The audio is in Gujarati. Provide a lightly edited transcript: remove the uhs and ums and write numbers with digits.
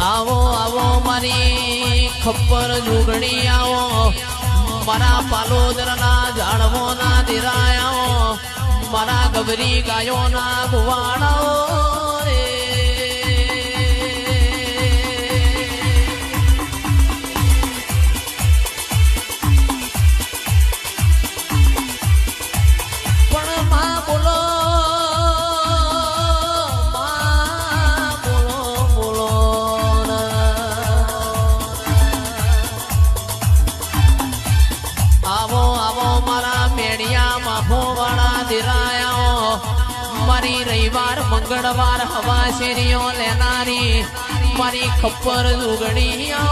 આવો આવો મારી ખપ્પર જુગણી આવો મારા પાલોદરના ઝાડવોના દિરાયાઓ મારા ગબરી ગાયોના ગુવાડાઓ રે પણ માં બોલો મારી રવિવાર મંગળવાર હવા શેરીઓ લેનારી મારી ખપ્પર લુગડીઓ